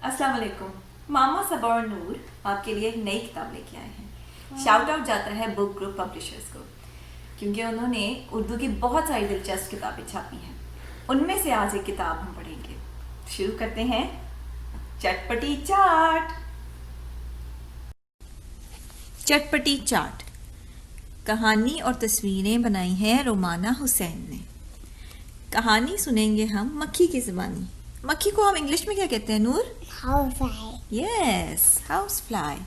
अस्सलाम वालेकुम। मामा सबा और नूर आपके लिए एक नई किताब लेके आए हैं। शाउट आउट जाता है बुक ग्रुप पब्लिशर्स को, क्योंकि उन्होंने उर्दू की बहुत सारी दिलचस्प किताबें छापी हैं। उनमें से आज एक किताब हम पढ़ेंगे। शुरू करते हैं। चटपटी चाट। चटपटी चाट। कहानी और तस्वीरें बनाई हैं रोमाना हुसैन ने। कहानी सुनेंगे हम मक्खी की ज़बानी। मक्खी को हम इंग्लिश में क्या कहते हैं नूर? Housefly. Yes, house fly.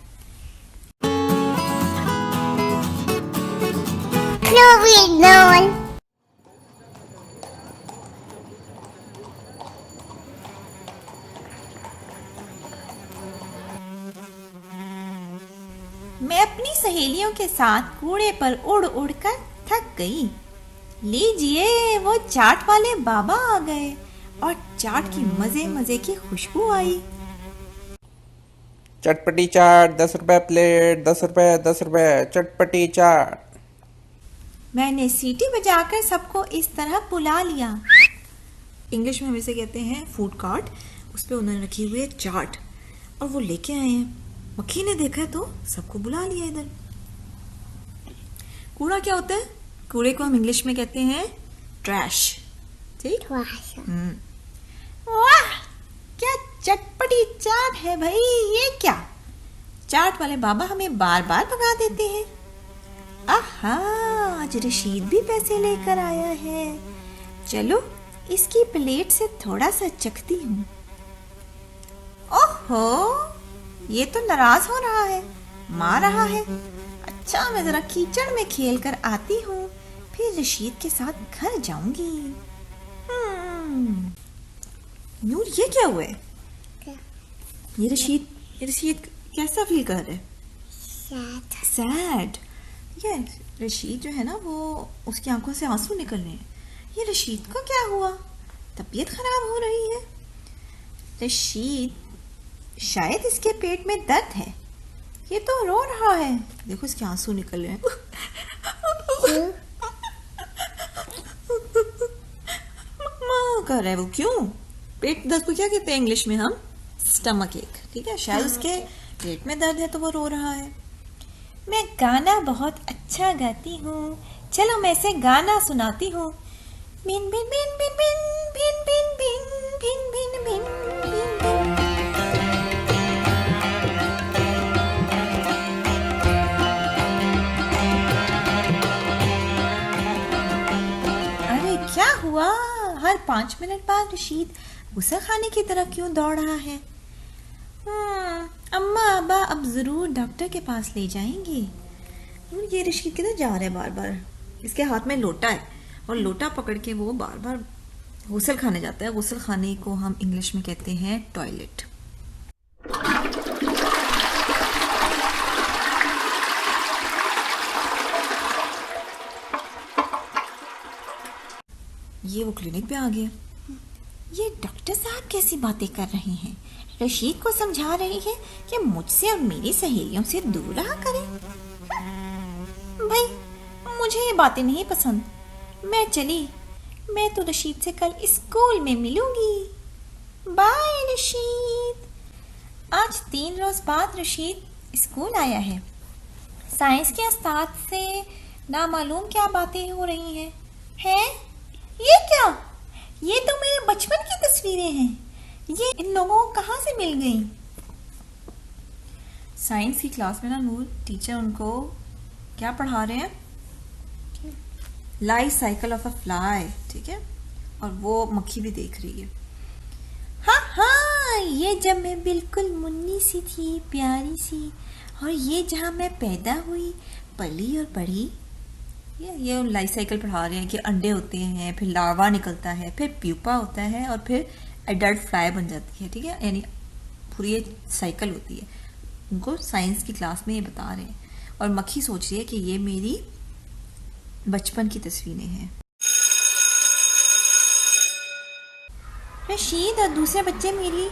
Chloe Noel. मैं अपनी सहेलियों के साथ कूड़े पर उड़ उड़ कर थक गई। लीजिए, वो चाट वाले बाबा आ गए और चाट की मजे मजे की खुशबू आई। चटपटी चाट 10 रुपए प्लेट, 10 रुपए 10 रुपए चटपटी चाट। मैंने सीटी बजाकर सबको इस तरह बुला लिया। इंग्लिश में हम इसे कहते हैं फूड कार्ट। उस पर उन्होंने रखी हुई है चाट और वो लेके आए हैं। मक्खी ने देखा तो सबको बुला लिया इधर। कूड़ा क्या होता है? कूड़े को हम इंग्लिश में कहते हैं ट्रैश। ठीक। Trash. वाह, क्या चटपटी चाट है भाई। ये क्या? चाट वाले बाबा हमें बार बार भगा देते हैं। आहा, आज रशीद भी पैसे लेकर आया है। चलो इसकी प्लेट से थोड़ा सा चखती हूँ। ओहो, ये तो नाराज हो रहा है, मार रहा है। अच्छा, मैं जरा कीचड़ में खेल कर आती हूँ, फिर रशीद के साथ घर जाऊंगी। नूर, ये क्या हुआ है? क्या? ये रशीद कैसा फील कर रहा है? Sad. सैड। ये रशीद जो है ना, वो उसकी आंखों से आंसू निकल रहे हैं। ये रशीद को क्या हुआ? तबीयत खराब हो रही है। रशीद, शायद इसके पेट में दर्द है। ये तो रो रहा है, देखो इसके आंसू निकल रहे हैं। माँ कर रहा है वो। क्यों? पेट दर्द को क्या कहते हैं इंग्लिश में हम? स्टमक एक। ठीक है, शायद उसके पेट में दर्द है तो वो रो रहा है। मैं गाना बहुत अच्छा गाती हूँ, चलो मैं इसे गाना सुनाती हूँ। बिन बिन बिन बिन बिन बिन बिन बिन बिन बिन बिन बिन बिन। अरे क्या हुआ? हर 5 मिनट बाद रशीद गुस्सा खाने की तरफ क्यों दौड़ रहा है? अम्मा अब्बा अब जरूर डॉक्टर के पास ले जाएंगे। ये रशीद किधर जा रहा है बार बार? इसके हाथ में लोटा है और लोटा पकड़ के वो बार बार गुसल खाने जाता है। गुसल खाने को हम इंग्लिश में कहते हैं टॉयलेट। ये वो क्लिनिक पे आ गया। ये डॉक्टर साहब कैसी बातें कर रहे हैं? रशीद को समझा रही है कि मुझसे और मेरी सहेलियों से दूर रहा करें। भाई, मुझे ये बातें नहीं पसंद। मैं चली। मैं तो रशीद से कल स्कूल में मिलूंगी। बाय रशीद। आज 3 रोज बाद रशीद स्कूल आया है। साइंस के उस्ताद से नामालूम क्या बातें हो रही हैं। हैं? ये क्या? ये तो मेरे बचपन की तस्वीरें हैं। ये इन लोगों को कहाँ से मिल गई? साइंस की क्लास में ना नूर, टीचर उनको क्या पढ़ा रहे हैं? Life cycle of a fly. ठीक है, और वो मक्खी भी देख रही है। हाँ हाँ, ये जब मैं बिल्कुल मुन्नी सी थी, प्यारी सी, और ये जहाँ मैं पैदा हुई, पली और बढ़ी। ये लाइफ साइकिल पढ़ा रहे हैं कि अंडे होते हैं, फिर लार्वा निकलता है, फिर प्यूपा होता है और फिर एडल्ट फ्लाई बन जाती है। ठीक है, यानी पूरी ये साइकिल होती है। उनको साइंस की क्लास में ये बता रहे हैं और मक्खी सोच रही है कि ये मेरी बचपन की तस्वीरें हैं। रशीद और दूसरे बच्चे मेरी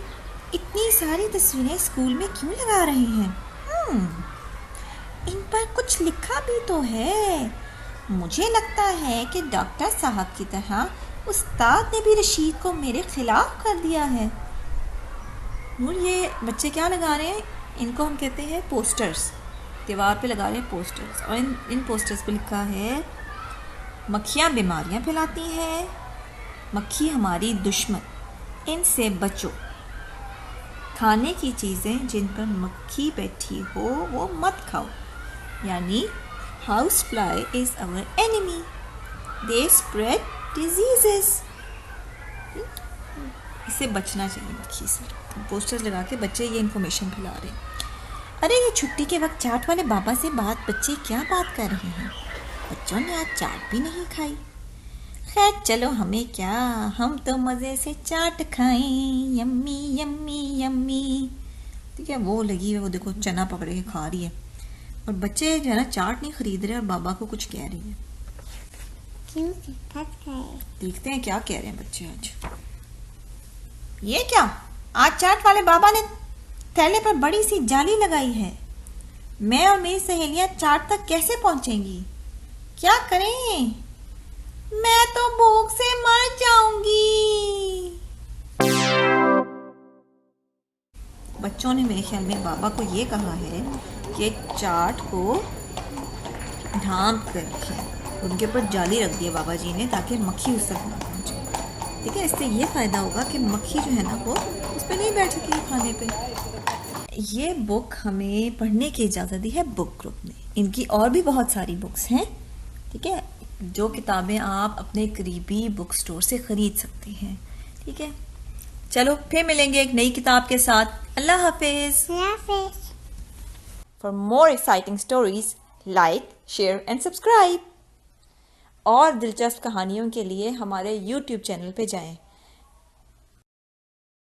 इतनी सारी तस्वीरें स्कूल में क्यों लगा रहे हैं? इन पर कुछ लिखा भी तो है। मुझे लगता है कि डॉक्टर साहब की तरह उस्ताद ने भी रशीद को मेरे खिलाफ कर दिया है। नूर, ये बच्चे क्या लगा रहे हैं? इनको हम कहते हैं पोस्टर्स। दीवार पे लगा रहे हैं पोस्टर्स, और इन पोस्टर्स पे लिखा है मक्खियाँ बीमारियाँ फैलाती हैं, मक्खी हमारी दुश्मन, इनसे बचो। खाने की चीज़ें जिन पर मक्खी बैठी हो वो मत खाओ। यानी house fly is our enemy, they spread diseases. इससे बचना चाहिए मक्खी से। पोस्टर्स लगा के बच्चे ये इन्फॉर्मेशन फैला रहे हैं। अरे ये छुट्टी के वक्त चाट वाले बाबा से बच्चे क्या बात कर रहे हैं? बच्चों ने आज चाट भी नहीं खाई। खैर चलो, हमें क्या, हम तो मज़े से चाट खाएं, यम्मी यम्मी यम्मी। ठीक है, वो लगी है, वो देखो चना पकड़े के खा रही है, और बच्चे जो है ना चाट नहीं खरीद रहे और बाबा को कुछ कह रही है। क्यों थक गए? देखते हैं क्या कह रहे हैं बच्चे आज। ये क्या, आज चाट वाले बाबा ने थैले पर बड़ी सी जाली लगाई है। मैं और मेरी सहेलियां चाट तक कैसे पहुंचेंगी? क्या करें? मैं तो भूख से मर जाऊंगी। बच्चों ने मेरे ख्याल में बाबा को ये कहा है कि चाट को ढांप कर रखें, उनके ऊपर जाली रख दी है बाबा जी ने, ताकि मक्खी उस तक ना पहुंचे। ठीक है, इससे ये फ़ायदा होगा कि मक्खी जो है ना वो उस पर नहीं बैठ सकेगी खाने पे। ये बुक हमें पढ़ने की इजाज़त दी है बुक ग्रुप ने। इनकी और भी बहुत सारी बुक्स हैं। ठीक है, जो किताबें आप अपने करीबी बुक स्टोर से ख़रीद सकते हैं। ठीक है, चलो फिर मिलेंगे एक नई किताब के साथ। अल्लाह हाफिज़। For more exciting stories like, share and subscribe. और दिलचस्प कहानियों के लिए हमारे YouTube चैनल पे जाएं।